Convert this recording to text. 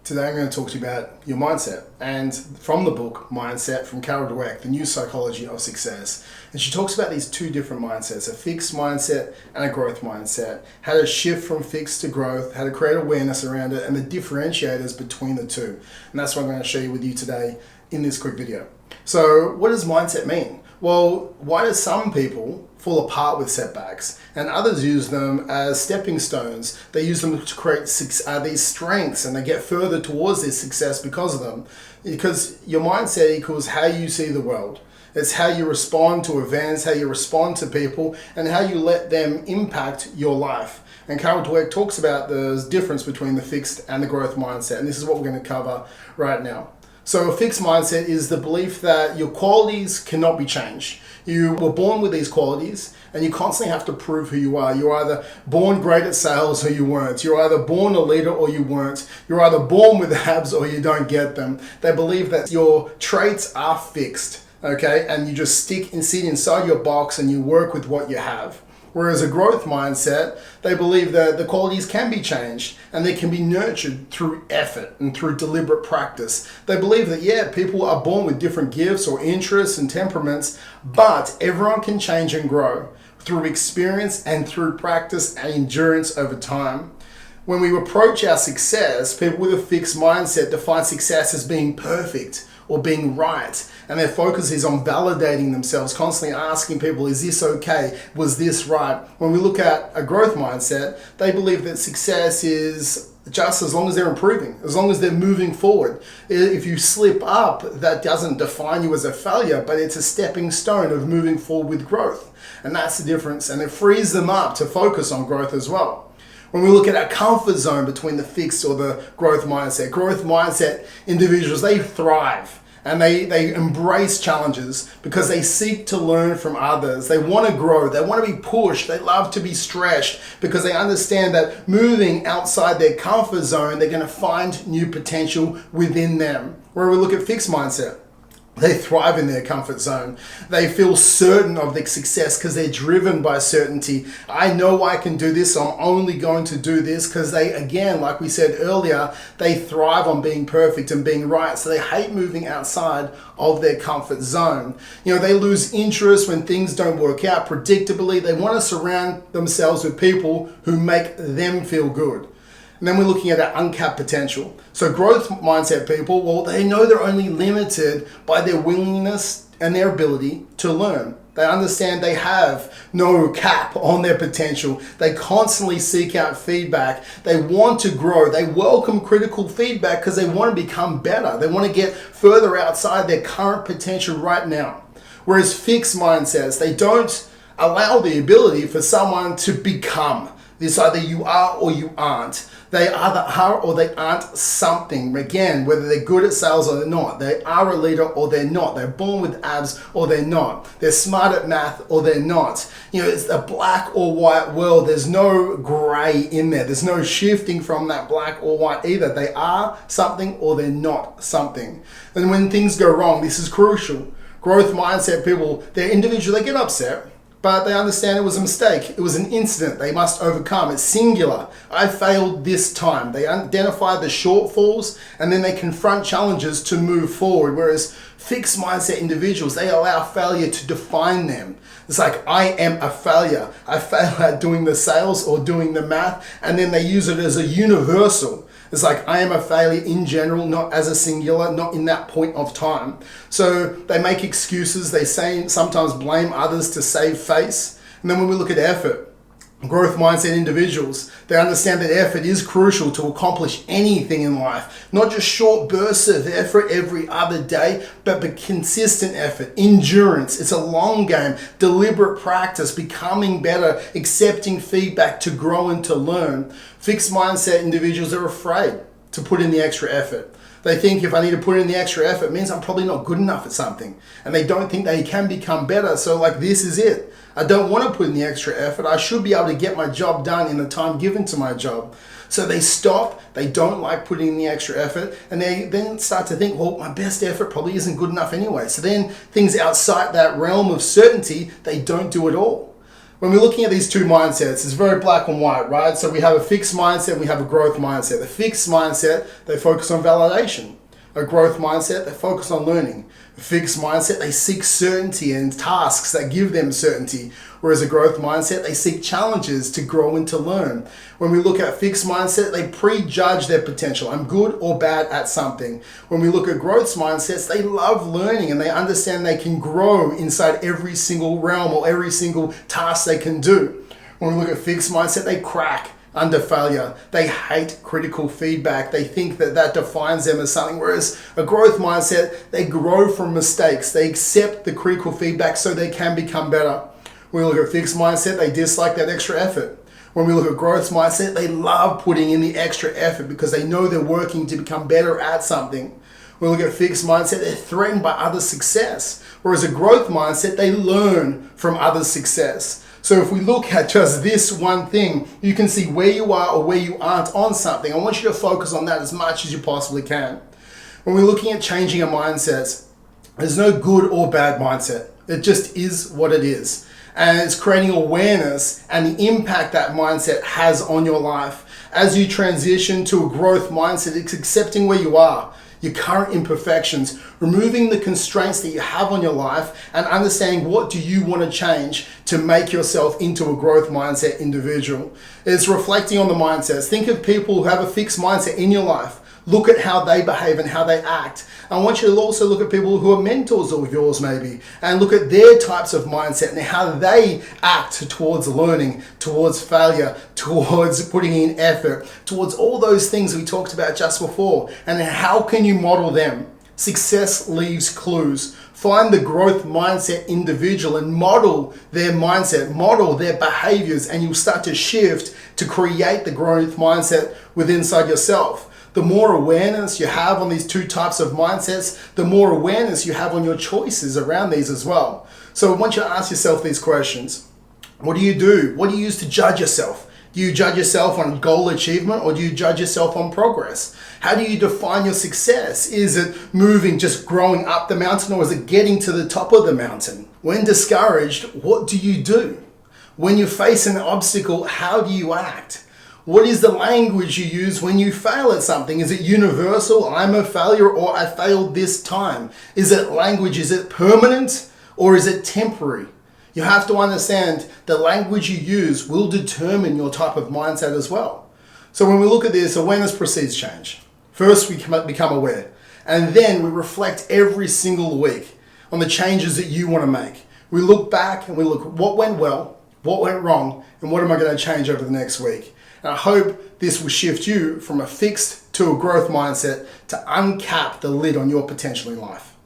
Today I'm going to talk to you about your mindset, and from the book Mindset from Carol Dweck, The New Psychology of Success. And she talks about these two different mindsets, a fixed mindset and a growth mindset, how to shift from fixed to growth, how to create awareness around it, and the differentiators between the two. And that's what I'm going to share with you today in this quick video. So what does mindset mean? Well, why do some people fall apart with setbacks and others use them as stepping stones? They use them to create these strengths, and they get further towards this success because of them. Because your mindset equals how you see the world. It's how you respond to events, how you respond to people, and how you let them impact your life. And Carol Dweck talks about the difference between the fixed and the growth mindset, and this is what we're going to cover right now. So a fixed mindset is the belief that your qualities cannot be changed. You were born with these qualities and you constantly have to prove who you are. You're either born great at sales or you weren't. You're either born a leader or you weren't. You're either born with abs or you don't get them. They believe that your traits are fixed, okay? And you just sit inside your box and you work with what you have. Whereas a growth mindset, they believe that the qualities can be changed and they can be nurtured through effort and through deliberate practice. They believe that, people are born with different gifts or interests and temperaments, but everyone can change and grow through experience and through practice and endurance over time. When we approach our success, people with a fixed mindset define success as being perfect or being right, and their focus is on validating themselves, constantly asking people, is this okay? Was this right? When we look at a growth mindset, they believe that success is just as long as they're improving, as long as they're moving forward. If you slip up, that doesn't define you as a failure, but it's a stepping stone of moving forward with growth. And that's the difference, and it frees them up to focus on growth as well. When we look at our comfort zone between the fixed or the growth mindset individuals, they thrive and they embrace challenges because they seek to learn from others. They want to grow. They want to be pushed. They love to be stretched because they understand that moving outside their comfort zone, they're going to find new potential within them. Where we look at fixed mindset, they thrive in their comfort zone. They feel certain of their success because they're driven by certainty. I know I can do this, so I'm only going to do this because they, again, like we said earlier, they thrive on being perfect and being right. So they hate moving outside of their comfort zone. They lose interest when things don't work out predictably. They want to surround themselves with people who make them feel good. And then we're looking at our uncapped potential. So growth mindset people, well, they know they're only limited by their willingness and their ability to learn. They understand they have no cap on their potential. They constantly seek out feedback. They want to grow. They welcome critical feedback because they want to become better. They want to get further outside their current potential right now. Whereas fixed mindsets, they don't allow the ability for someone to become. It's either you are or you aren't. They either are or they aren't something. Again, whether they're good at sales or they're not. They are a leader or they're not. They're born with abs or they're not. They're smart at math or they're not. It's a black or white world. There's no gray in there. There's no shifting from that black or white either. They are something or they're not something. And when things go wrong, this is crucial. Growth mindset people, they're individual. They get upset, but they understand it was a mistake. It was an incident they must overcome. It's singular. I failed this time. They identify the shortfalls and then they confront challenges to move forward. Whereas fixed mindset individuals, they allow failure to define them. It's like, I am a failure. I fail at doing the sales or doing the math, and then they use it as a universal. It's like, I am a failure in general, not as a singular, not in that point of time. So they make excuses. They sometimes blame others to save face. And then when we look at effort, growth mindset individuals, they understand that effort is crucial to accomplish anything in life. Not just short bursts of effort every other day, but consistent effort, endurance. It's a long game, deliberate practice, becoming better, accepting feedback to grow and to learn. Fixed mindset individuals are afraid to put in the extra effort. They think if I need to put in the extra effort, it means I'm probably not good enough at something. And they don't think they can become better. So this is it. I don't want to put in the extra effort. I should be able to get my job done in the time given to my job. So they stop, they don't like putting in the extra effort, and they then start to think, well, my best effort probably isn't good enough anyway. So then things outside that realm of certainty, they don't do at all. When we're looking at these two mindsets, it's very black and white, right? So we have a fixed mindset, we have a growth mindset. The fixed mindset, they focus on validation. A growth mindset, they focus on learning. A fixed mindset, they seek certainty and tasks that give them certainty. Whereas a growth mindset, they seek challenges to grow and to learn. When we look at fixed mindset, they prejudge their potential. I'm good or bad at something. When we look at growth mindsets, they love learning and they understand they can grow inside every single realm or every single task they can do. When we look at fixed mindset, they crack under failure. They hate critical feedback. They think that that defines them as something. Whereas a growth mindset, they grow from mistakes. They accept the critical feedback so they can become better. When we look at fixed mindset, they dislike that extra effort. When we look at growth mindset, they love putting in the extra effort because they know they're working to become better at something. When we look at fixed mindset, they're threatened by others' success. Whereas a growth mindset, they learn from others' success. So if we look at just this one thing, you can see where you are or where you aren't on something. I want you to focus on that as much as you possibly can. When we're looking at changing our mindsets, there's no good or bad mindset. It just is what it is. And it's creating awareness and the impact that mindset has on your life. As you transition to a growth mindset, it's accepting where you are, your current imperfections, removing the constraints that you have on your life, and understanding what do you want to change to make yourself into a growth mindset individual. It's reflecting on the mindsets. Think of people who have a fixed mindset in your life. Look at how they behave and how they act. I want you to also look at people who are mentors of yours maybe and look at their types of mindset and how they act towards learning, towards failure, towards putting in effort, towards all those things we talked about just before, and how can you model them? Success leaves clues. Find the growth mindset individual and model their mindset, model their behaviors, and you'll start to shift to create the growth mindset within inside yourself. The more awareness you have on these two types of mindsets, the more awareness you have on your choices around these as well. So I want you to ask yourself these questions. What do you do? What do you use to judge yourself? Do you judge yourself on goal achievement or do you judge yourself on progress? How do you define your success? Is it moving, just growing up the mountain, or is it getting to the top of the mountain? When discouraged, what do you do? When you face an obstacle, how do you act? What is the language you use when you fail at something? Is it universal, I'm a failure, or I failed this time? Is it language, is it permanent, or is it temporary? You have to understand the language you use will determine your type of mindset as well. So when we look at this, awareness precedes change. First, we become aware, and then we reflect every single week on the changes that you want to make. We look back and we look at what went well, what went wrong, and what am I going to change over the next week. And I hope this will shift you from a fixed to a growth mindset to uncap the lid on your potential in life.